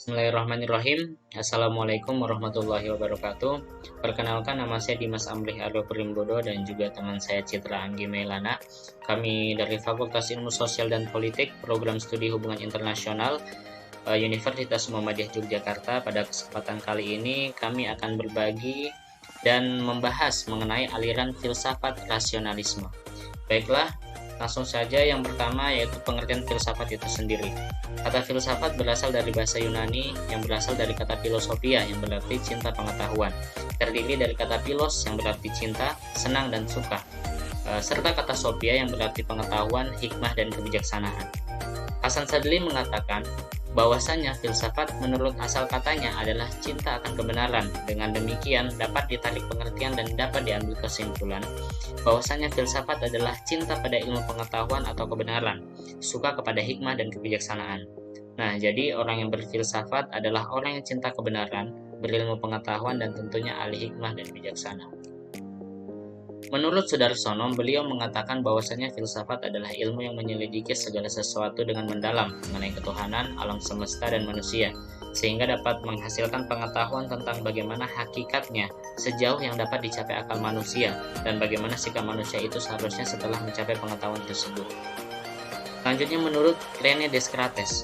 Bismillahirrahmanirrahim. Assalamualaikum warahmatullahi wabarakatuh. Perkenalkan, nama saya Dimas Amrih Aryo Primbodo dan juga teman saya Citra Anggi Melana. Kami dari Fakultas Ilmu Sosial dan Politik, Program Studi Hubungan Internasional, Universitas Muhammadiyah Yogyakarta. Pada kesempatan kali ini kami akan berbagi dan membahas mengenai aliran filsafat rasionalisme. Baiklah, langsung saja yang pertama yaitu pengertian filsafat itu sendiri. Kata filsafat berasal dari bahasa Yunani yang berasal dari kata filosofia yang berarti cinta pengetahuan. Terdiri dari kata philos yang berarti cinta, senang dan suka, serta kata sophia yang berarti pengetahuan, hikmah dan kebijaksanaan. Hasan Sadli mengatakan bahwasanya filsafat menurut asal katanya adalah cinta akan kebenaran. Dengan demikian dapat ditarik pengertian dan dapat diambil kesimpulan bahwasanya filsafat adalah cinta pada ilmu pengetahuan atau kebenaran, suka kepada hikmah dan kebijaksanaan. Nah, jadi orang yang berfilsafat adalah orang yang cinta kebenaran, berilmu pengetahuan dan tentunya ahli hikmah dan bijaksana. Menurut Sudarsono, beliau mengatakan bahwasanya filsafat adalah ilmu yang menyelidiki segala sesuatu dengan mendalam mengenai ketuhanan, alam semesta, dan manusia, sehingga dapat menghasilkan pengetahuan tentang bagaimana hakikatnya sejauh yang dapat dicapai akal manusia, dan bagaimana sikap manusia itu seharusnya setelah mencapai pengetahuan tersebut. Selanjutnya menurut René Descartes,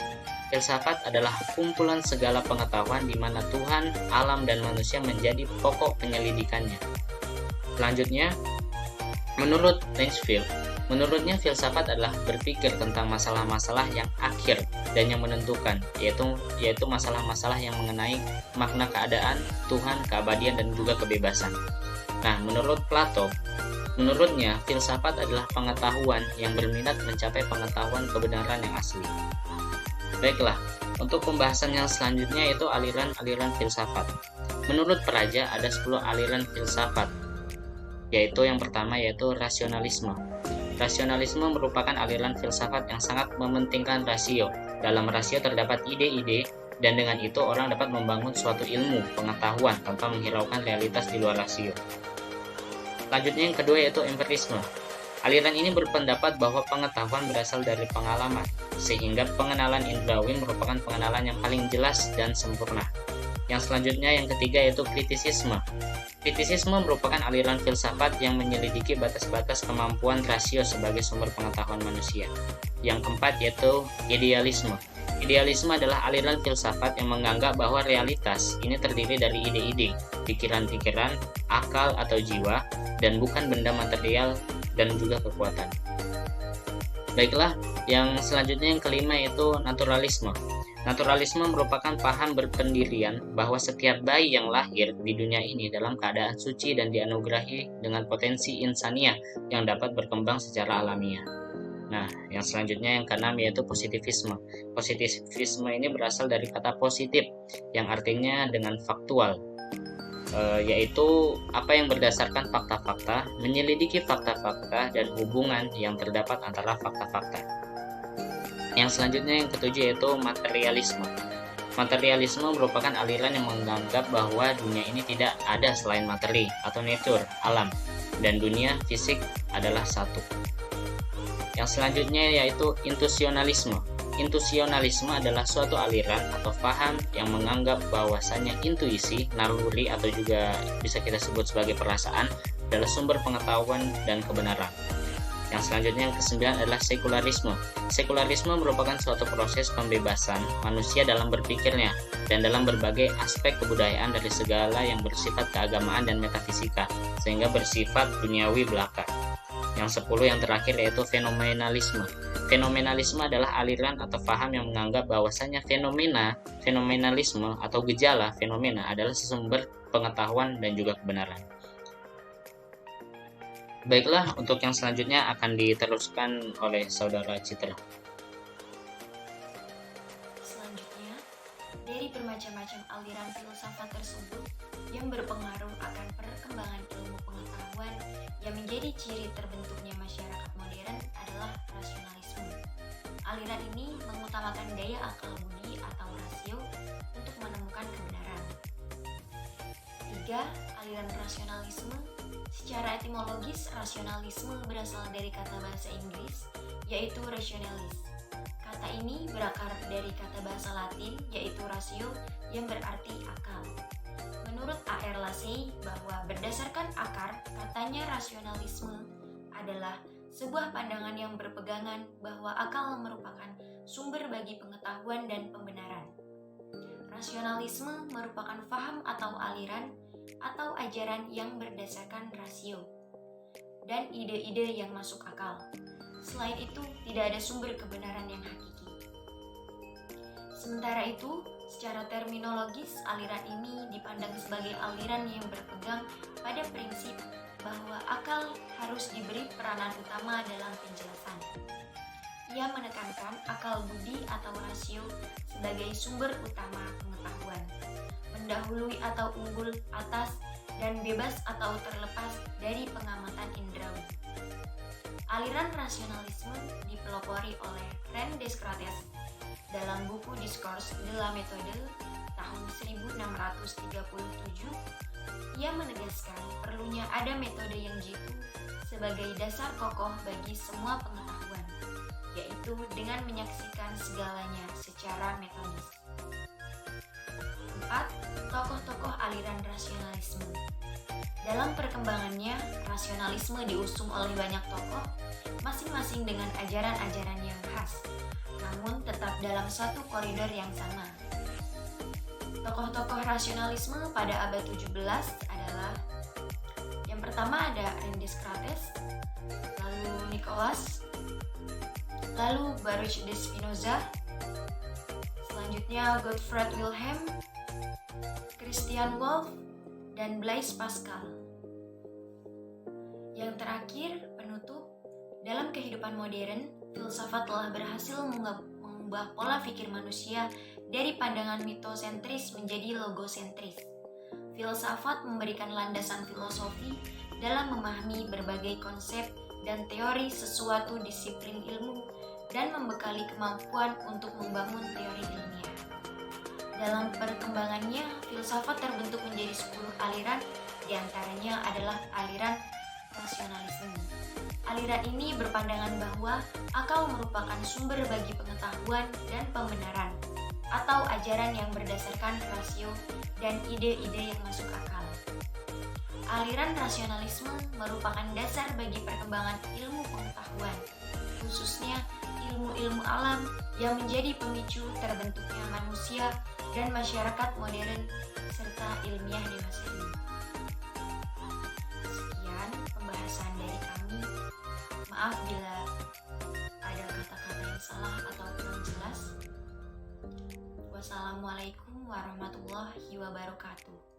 filsafat adalah kumpulan segala pengetahuan di mana Tuhan, alam, dan manusia menjadi pokok penyelidikannya. Selanjutnya, menurut Langefield, menurutnya filsafat adalah berpikir tentang masalah-masalah yang akhir dan yang menentukan, yaitu masalah-masalah yang mengenai makna keadaan, Tuhan, keabadian, dan juga kebebasan. Nah, menurut Plato, menurutnya filsafat adalah pengetahuan yang berminat mencapai pengetahuan kebenaran yang asli. Baiklah, untuk pembahasan yang selanjutnya yaitu aliran-aliran filsafat. Menurut Praja ada 10 aliran filsafat, yaitu yang pertama yaitu rasionalisme. Rasionalisme merupakan aliran filsafat yang sangat mementingkan rasio. Dalam rasio terdapat ide-ide, dan dengan itu orang dapat membangun suatu ilmu, pengetahuan, tanpa menghiraukan realitas di luar rasio. Selanjutnya yang kedua yaitu empirisme. Aliran ini berpendapat bahwa pengetahuan berasal dari pengalaman, sehingga pengenalan indrawi merupakan pengenalan yang paling jelas dan sempurna. Yang selanjutnya yang ketiga yaitu kritisisme. Kritisisme merupakan aliran filsafat yang menyelidiki batas-batas kemampuan rasio sebagai sumber pengetahuan manusia. Yang keempat yaitu idealisme. Idealisme adalah aliran filsafat yang menganggap bahwa realitas ini terdiri dari ide-ide, pikiran-pikiran, akal atau jiwa, dan bukan benda material dan juga kekuatan. Baiklah, yang selanjutnya yang kelima yaitu naturalisme. Naturalisme merupakan paham berpendirian bahwa setiap bayi yang lahir di dunia ini dalam keadaan suci dan dianugerahi dengan potensi insaniah yang dapat berkembang secara alamiah. Nah, yang selanjutnya yang keenam yaitu positivisme. Positivisme ini berasal dari kata positif yang artinya dengan faktual, yaitu apa yang berdasarkan fakta-fakta, menyelidiki fakta-fakta dan hubungan yang terdapat antara fakta-fakta. Yang selanjutnya yang ketujuh yaitu materialisme. Materialisme merupakan aliran yang menganggap bahwa dunia ini tidak ada selain materi atau nature, alam, dan dunia fisik adalah satu. Yang selanjutnya yaitu intuisionalisme. Intuisionalisme adalah suatu aliran atau paham yang menganggap bahwasanya intuisi, naluri atau juga bisa kita sebut sebagai perasaan adalah sumber pengetahuan dan kebenaran. Yang selanjutnya yang kesembilan adalah sekularisme. Sekularisme merupakan suatu proses pembebasan manusia dalam berpikirnya dan dalam berbagai aspek kebudayaan dari segala yang bersifat keagamaan dan metafisika, sehingga bersifat duniawi belaka. Yang 10 yang terakhir yaitu fenomenalisme. Fenomenalisme adalah aliran atau paham yang menganggap bahwasanya fenomenalisme atau gejala fenomena adalah sumber pengetahuan dan juga kebenaran. Baiklah, untuk yang selanjutnya akan diteruskan oleh Saudara Citra. Selanjutnya, dari bermacam-macam aliran filsafat tersebut yang berpengaruh akan perkembangan ilmu pengetahuan yang menjadi ciri terbentuknya masyarakat modern adalah rasionalisme. Aliran ini mengutamakan daya akal budi atau rasio untuk menemukan kebenaran. 3. Aliran rasionalisme. Secara etimologis, rasionalisme berasal dari kata bahasa Inggris, yaitu rationalis. Kata ini berakar dari kata bahasa Latin yaitu ratio yang berarti akal. Menurut A.R. Lacy bahwa berdasarkan akar, katanya rasionalisme adalah sebuah pandangan yang berpegangan bahwa akal merupakan sumber bagi pengetahuan dan pembenaran. Rasionalisme merupakan faham atau aliran atau ajaran yang berdasarkan rasio dan ide-ide yang masuk akal. Selain itu, tidak ada sumber kebenaran yang hakiki. Sementara itu, secara terminologis, aliran ini dipandang sebagai aliran yang berpegang pada prinsip bahwa akal harus diberi peranan utama dalam penjelasan. Ia menekankan akal budi atau rasio sebagai sumber utama pengetahuan, mendahului atau unggul atas dan bebas atau terlepas dari pengamatan indrawi. Aliran rasionalisme dipelopori oleh René Descartes dalam buku Discours de la Méthode tahun 1637. Ia menegaskan perlunya ada metode yang jitu sebagai dasar kokoh bagi semua pengetahuan, yaitu dengan menyaksikan segalanya secara metodis. 4. Tokoh-tokoh aliran rasionalisme. Dalam perkembangannya, rasionalisme diusung oleh banyak tokoh, masing-masing dengan ajaran-ajaran yang khas, namun tetap dalam satu koridor yang sama. Tokoh-tokoh rasionalisme pada abad 17 adalah yang pertama ada René Descartes, lalu Nicolas, lalu Baruch de Spinoza, selanjutnya Gottfried Wilhelm, Christian Wolff, dan Blaise Pascal. Yang terakhir, penutup, dalam kehidupan modern, filsafat telah berhasil mengubah pola pikir manusia dari pandangan mitosentris menjadi logosentris. Filsafat memberikan landasan filosofi dalam memahami berbagai konsep dan teori sesuatu disiplin ilmu dan membekali kemampuan untuk membangun teori ilmiah. Dalam perkembangannya, filsafat terbentuk menjadi 10 aliran, diantaranya adalah aliran rasionalisme. Aliran ini berpandangan bahwa akal merupakan sumber bagi pengetahuan dan pembenaran, atau ajaran yang berdasarkan rasio dan ide-ide yang masuk akal. Aliran rasionalisme merupakan dasar bagi perkembangan ilmu pengetahuan, khususnya ilmu-ilmu alam yang menjadi pemicu terbentuknya manusia dan masyarakat modern serta ilmiah di masa ini. Sekian pembahasan dari kami. Maaf bila ada kata-kata yang salah atau kurang jelas. Wassalamualaikum warahmatullahi wabarakatuh.